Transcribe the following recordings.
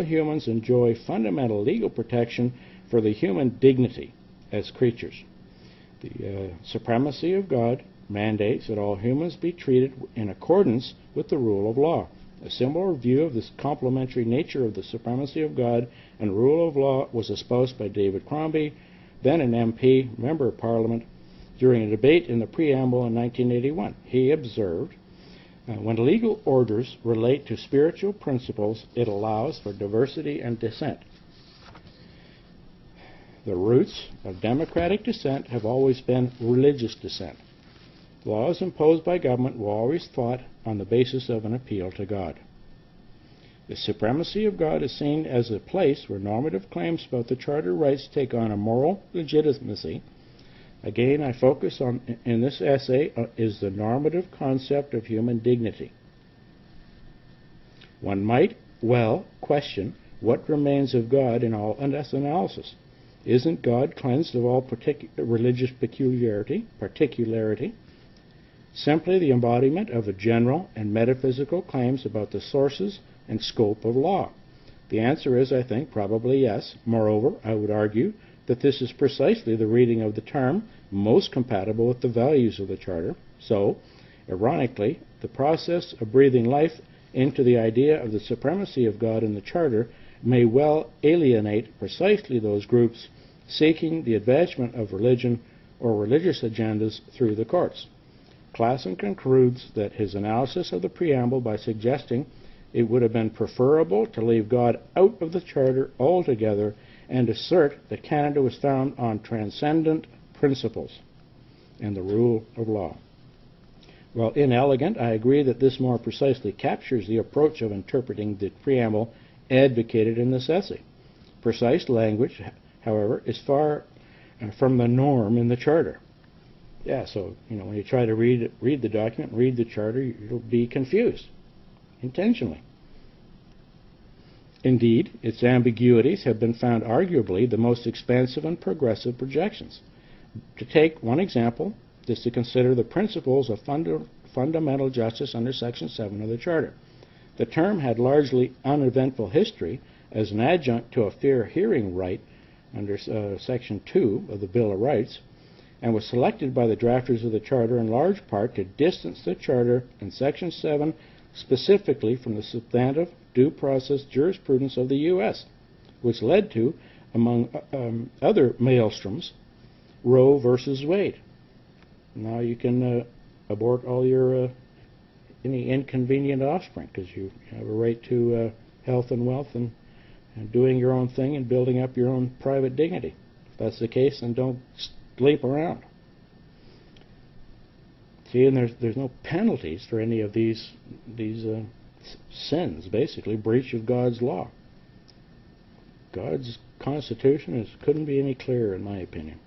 humans enjoy fundamental legal protection for the human dignity as creatures. The supremacy of God mandates that all humans be treated in accordance with the rule of law. A similar view of this complementary nature of the supremacy of God and rule of law was espoused by David Crombie, then an MP, Member of Parliament, during a debate in the preamble in 1981. He observed, when legal orders relate to spiritual principles, it allows for diversity and dissent. The roots of democratic dissent have always been religious dissent. Laws imposed by government were always thought on the basis of an appeal to God. The supremacy of God is seen as a place where normative claims about the Charter rights take on a moral legitimacy. Again, I focus on, in this essay, is the normative concept of human dignity. One might well question what remains of God in all this analysis. Isn't God cleansed of all religious particularity? Simply the embodiment of a general and metaphysical claims about the sources and scope of law? The answer is, I think, probably yes. Moreover, I would argue that this is precisely the reading of the term most compatible with the values of the Charter. So, ironically, the process of breathing life into the idea of the supremacy of God in the Charter may well alienate precisely those groups seeking the advancement of religion or religious agendas through the courts. Klassen concludes that his analysis of the preamble by suggesting it would have been preferable to leave God out of the Charter altogether and assert that Canada was founded on transcendent principles and the rule of law. While inelegant, I agree that this more precisely captures the approach of interpreting the preamble advocated in this essay. Precise language, however, is far from the norm in the Charter. Yeah, so, when you try to read the document, read the Charter, you'll be confused, intentionally. Indeed, its ambiguities have been found arguably the most expansive and progressive projections. To take one example, is to consider the principles of fundamental justice under Section 7 of the Charter. The term had largely uneventful history as an adjunct to a fair hearing right under Section 2 of the Bill of Rights, and was selected by the drafters of the Charter in large part to distance the Charter in Section 7 specifically from the substantive due process jurisprudence of the U.S., which led to, among other maelstroms, Roe versus Wade. Now you can abort all your any inconvenient offspring because you have a right to health and wealth and doing your own thing and building up your own private dignity. If that's the case, then don't sleep around. See, and there's no penalties for any of these sins, basically, breach of God's law. God's Constitution couldn't be any clearer, in my opinion.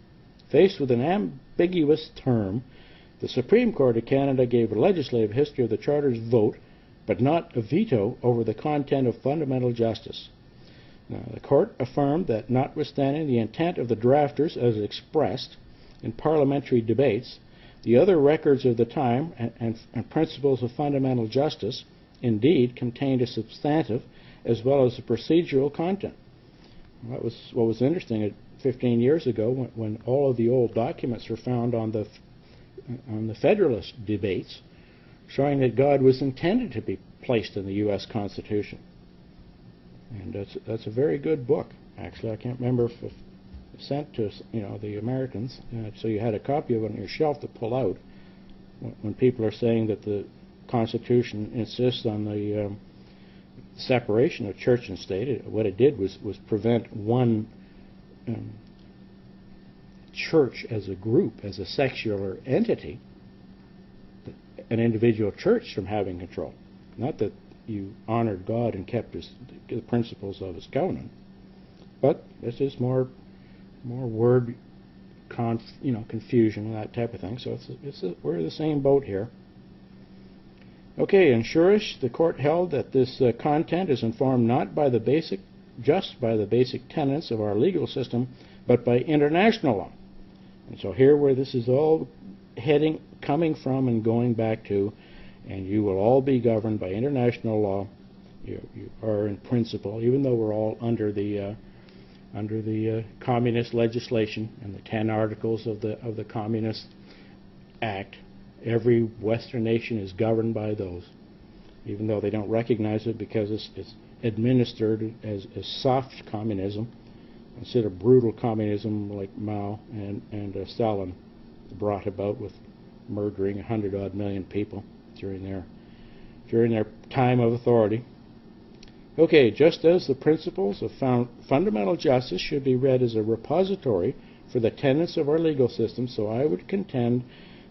Faced with an ambiguous term, the Supreme Court of Canada gave a legislative history of the Charter's vote, but not a veto over the content of fundamental justice. Now, the Court affirmed that notwithstanding the intent of the drafters as expressed in parliamentary debates, the other records of the time and principles of fundamental justice indeed contained a substantive as well as a procedural content. That was what was interesting. 15 years ago, when all of the old documents were found on the Federalist debates, showing that God was intended to be placed in the U.S. Constitution. And that's a very good book. Actually, I can't remember if it was sent to the Americans, so you had a copy of it on your shelf to pull out when people are saying that the Constitution insists on the separation of church and state. What it did was prevent one church as a group, as a secular entity, an individual church, from having control. Not that you honored God and kept the principles of His covenant, but this is more word confusion and that type of thing. So we're in the same boat here. Okay, in Shurish, the court held that this content is informed not by just by the basic tenets of our legal system, but by international law. And so here, where this is all coming from and going back to, and you will all be governed by international law, You are in principle, even though we're all under the communist legislation and the 10 articles of the Communist Act. Every Western nation is governed by those, even though they don't recognize it because it's administered as soft communism instead of brutal communism like Mao and Stalin brought about with murdering 100-odd million people during their time of authority. Okay, just as the principles of fundamental justice should be read as a repository for the tenets of our legal system, so I would contend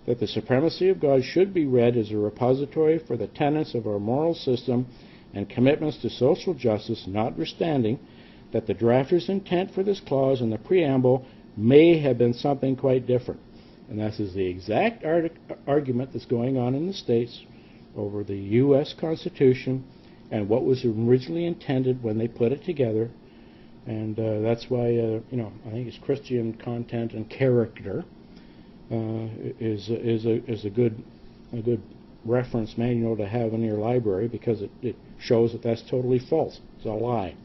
that the supremacy of God should be read as a repository for the tenets of our moral system and commitments to social justice, notwithstanding that the drafter's intent for this clause in the preamble may have been something quite different. And this is the exact argument that's going on in the States over the U.S. Constitution and what was originally intended when they put it together. And that's why, I think it's Christian content and character is a good reference manual to have in your library, because it shows that that's totally false. It's a lie.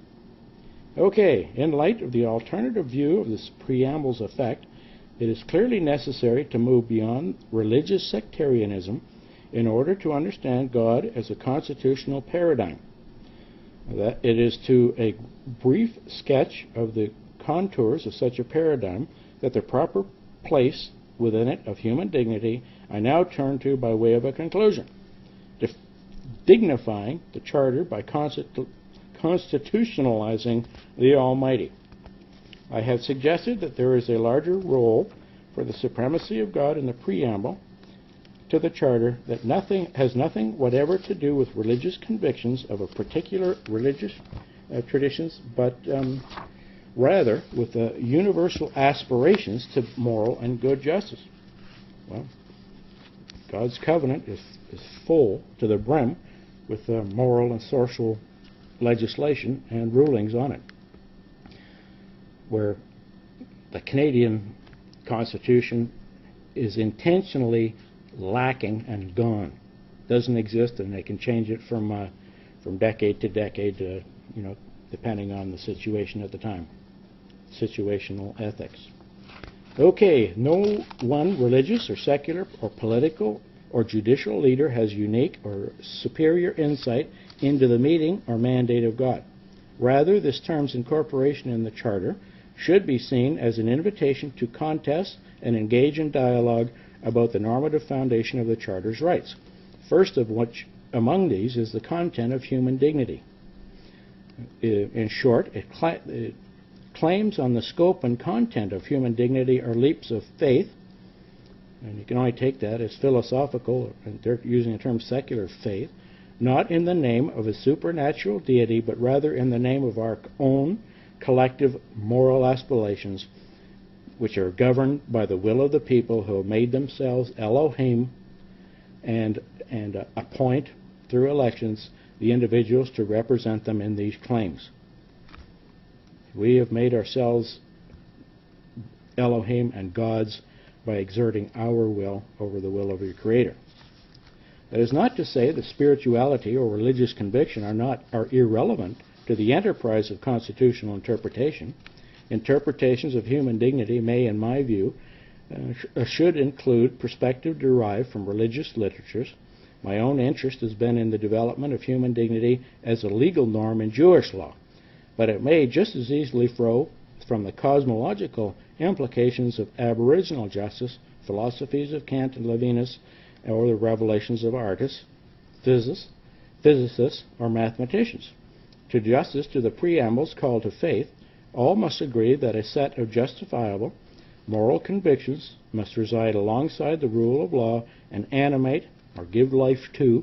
Okay, in light of the alternative view of this preamble's effect, it is clearly necessary to move beyond religious sectarianism in order to understand God as a constitutional paradigm. That it is to a brief sketch of the contours of such a paradigm that the proper place within it of human dignity I now turn to by way of a conclusion, dignifying the Charter by constitutionalizing the Almighty. I have suggested that there is a larger role for the supremacy of God in the preamble to the Charter that has nothing whatever to do with religious convictions of a particular religious traditions, but rather with the universal aspirations to moral and good justice. Well, God's covenant is full to the brim with moral and social legislation and rulings on it, where the Canadian Constitution is intentionally lacking and gone, doesn't exist, and they can change it from decade to decade, depending on the situation at the time. Situational ethics. Okay, no one religious or secular or political or judicial leader has unique or superior insight into the meaning or mandate of God. Rather, this term's incorporation in the Charter should be seen as an invitation to contest and engage in dialogue about the normative foundation of the Charter's rights. First of which, among these, is the content of human dignity. In short, claims on the scope and content of human dignity are leaps of faith, and you can only take that as philosophical, and they're using the term secular faith, not in the name of a supernatural deity, but rather in the name of our own collective moral aspirations, which are governed by the will of the people who have made themselves Elohim and appoint through elections the individuals to represent them in these claims. We have made ourselves Elohim and gods by exerting our will over the will of your Creator. That is not to say that spirituality or religious conviction are irrelevant to the enterprise of constitutional interpretation. Interpretations of human dignity may, in my view, should include perspective derived from religious literatures. My own interest has been in the development of human dignity as a legal norm in Jewish law, but it may just as easily flow from the cosmological implications of aboriginal justice, philosophies of Kant and Levinas, or the revelations of artists, physicists, or mathematicians. To justice, to the preamble's call to faith, all must agree that a set of justifiable moral convictions must reside alongside the rule of law and animate or give life to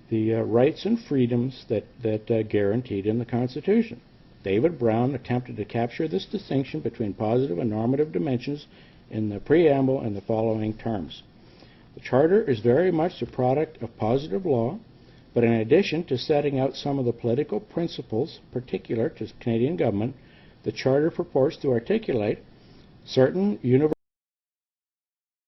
the rights and freedoms that guaranteed in the Constitution. David Brown attempted to capture this distinction between positive and normative dimensions in the preamble in the following terms. The Charter is very much the product of positive law, but in addition to setting out some of the political principles particular to Canadian government, the Charter purports to articulate certain universal